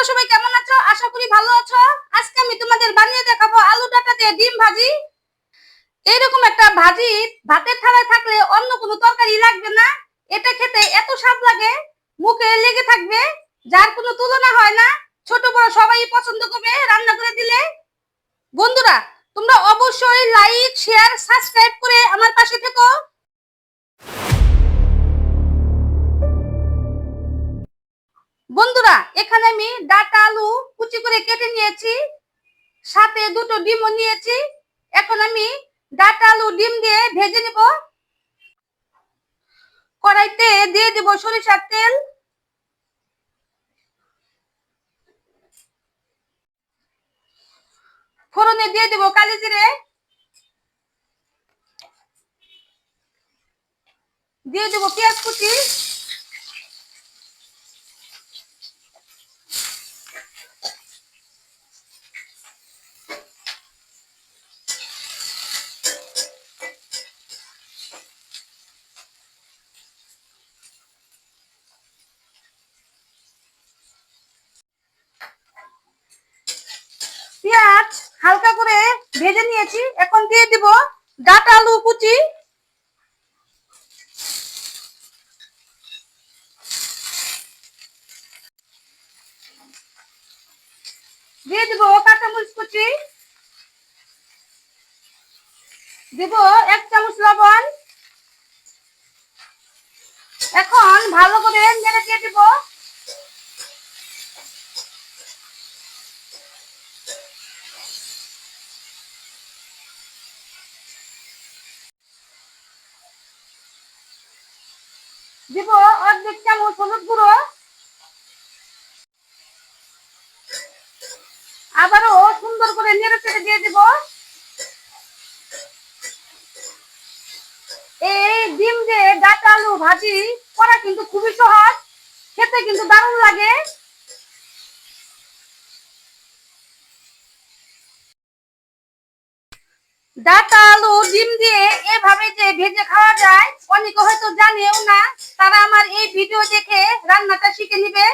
সবাই কেমন আছো? আশা করি ভালো আছো। আজকে আমি তোমাদের বানিয়ে দেখাবো আলু ডাঁটা দিয়ে ডিম ভাজি। এইরকম একটা ভাজি ভাতের থালায় থাকলে অন্য কোনো তরকারি লাগবে না। এটা খেতে এত স্বাদ লাগে, মুখে লেগে থাকবে, যার কোনো তুলনা হয় না। ছোট বড় সবাই পছন্দ করবে রান্না করে দিলে। বন্ধুরা, তোমরা অবশ্যই লাইক, শেয়ার, সাবস্ক্রাইব করে আমার পাশে থেকো। বন্ধুরা, এখানে আমি ডাঁটা আলু কুচি করে কেটে নিয়েছি, সাথে দুটো ডিমও নিয়েছি। এখন আমি ডাঁটা আলু ডিম দিয়ে ভেজে নেব। কড়াইতে দিয়ে দেব সরিষার তেল, ফোড়নে দিয়ে দেব কালি জিরে, দিয়ে দেব পেঁয়াজ কুচি, পেঁয়াজ হালকা করে ভেজে নিয়েছি। এখন দিয়ে দিব ডাঁটা আলু কুচি, দিয়ে দিব কাঁচামরিচ কুচি, দিব 1 চামচ লবণ। এখন ভালো করে নেড়ে দিয়ে দিব। দিব 1/2 চামচ হলুদ গুঁড়ো, আবারও সুন্দর করে নেড়ে চেড়ে দিয়ে দিব। এই ডিম দিয়ে ডাঁটা আলু ভাজি করা কিন্তু খুবই সহজ, খেতে কিন্তু দারুণ লাগে। ডাঁটা আলু ডিম দিয়ে এভাবে যে ভেজে খাওয়া যায় অনেকে হয়তো জানেও না, তারা আমার এই ভিডিও দেখে রান্নাটা শিখে নিবে।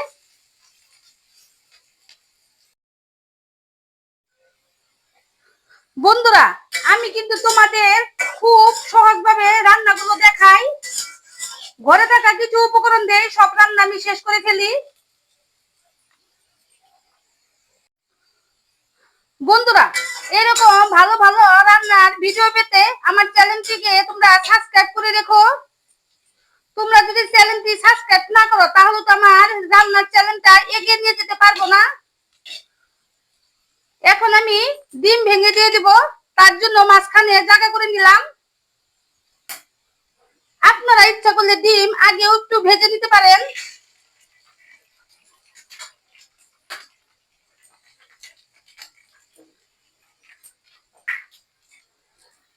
বন্ধুরা, আমি কিন্তু তোমাদের খুব সহজভাবে রান্নাগুলো দেখাই, ঘরে থাকা কিছু উপকরণ দিয়ে সব রান্না আমি শেষ করে ফেলি। বন্ধুরা, এরকম ভালো ভালো রান্নার ভিডিও পেতে আমার চ্যানেলটিকে তোমরা সাবস্ক্রাইব করে রেখো। তোমরা যদি চ্যানেলটি সাবস্ক্রাইব না করো তাহলে তো আমার রান্নার চ্যানেলটা এগিয়ে নিয়ে যেতে পারবো না। এখন আমি ডিম ভেঙে দিয়ে দিব, তার জন্য মাঝখানে জায়গা করে নিলাম। আপনারা ইচ্ছা করলে ডিম আগেও একটু ভেজে নিতে পারেন।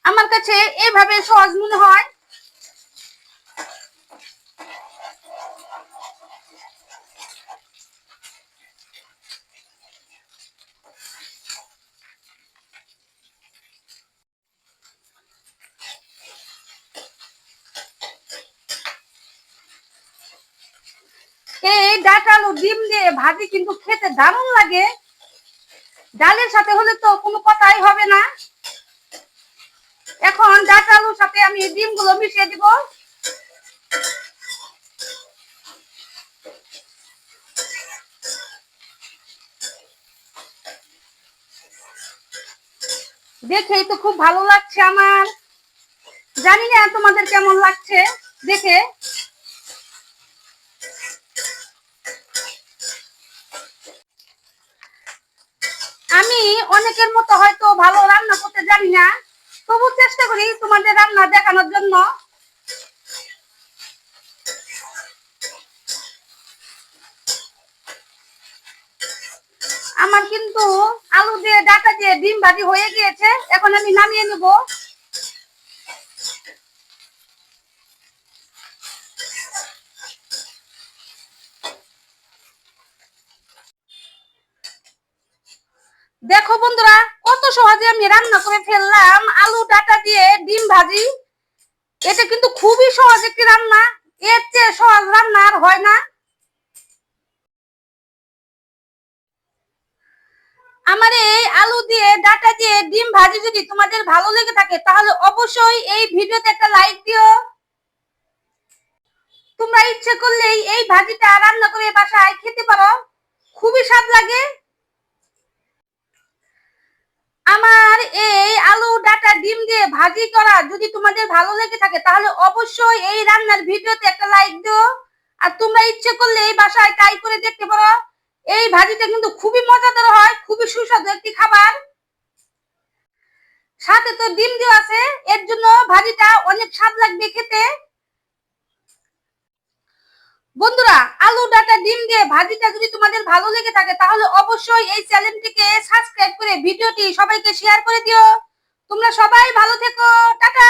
আমার কাছে এইভাবে সহজ মনে হয়। এই ডাঁটা আলু ডিম দিয়ে ভাজি কিন্তু খেতে দারুণ লাগে, ডালের সাথে হলে তো কোনো কথাই হবে না। এখন ডাঁটা আলুর সাথে আমি ডিমগুলো মিশিয়ে দিব। দেখেই তো খুব ভালো লাগছে আমার, জানি না তোমাদের কেমন লাগছে দেখে। আমি অনেকের মতো হয়তো ভালো রান্না করতে জানি না, তবু চেষ্টা করি তোমাদের রান্না দেখানোর জন্য। আমার কিন্তু আলু দিয়ে ডাঁটা দিয়ে ডিম ভাজি হয়ে গিয়েছে, এখন আমি নামিয়ে নেব। দেখো বন্ধুরা, কত সহজে আমি রান্না করে ফেললাম আলু ডাঁটা দিয়ে ডিম ভাজি। এটা কিন্তু খুবই সহজ একটি রান্না, এর চেয়ে সহজ রান্না আর হয় না। আমার এই আলু দিয়ে ডাটা দিয়ে ডিম ভাজি যদি তোমাদের ভালো লেগে থাকে তাহলে অবশ্যই এই ভিডিওতে একটা লাইক দিও। তোমরা ইচ্ছে করলেই এই ভাজিটা রান্না করে বাসায় খেতে পারো, খুবই স্বাদ লাগে। আমার এই আলু ডাটা ডিম দিয়ে ভাজি করা যদি তোমাদের ভালো লেগে থাকে তাহলে অবশ্যই এই রান্নার ভিডিওতে একটা লাইক দিও। আর তোমরা ইচ্ছে করলে এই বাসায় ট্রাই করে দেখতে পারো। এই ভাজিটা কিন্তু খুবই মজাদার হয়, খুবই সুস্বাদু একটি খাবার। সাথে তো ডিম দেওয়া আছে, এর জন্য ভাজিটা অনেক স্বাদ লাগবে খেতে। বন্ধুরা, আলু ডাটা ডিম দিয়ে ভাজিটা যদি তোমাদের ভালো লেগে থাকে তাহলে অবশ্যই এই চ্যানেলটিকে সাবস্ক্রাইব করে ভিডিওটি সবাইকে শেয়ার করে দিও। তোমরা সবাই ভালো থেকো, টাটা।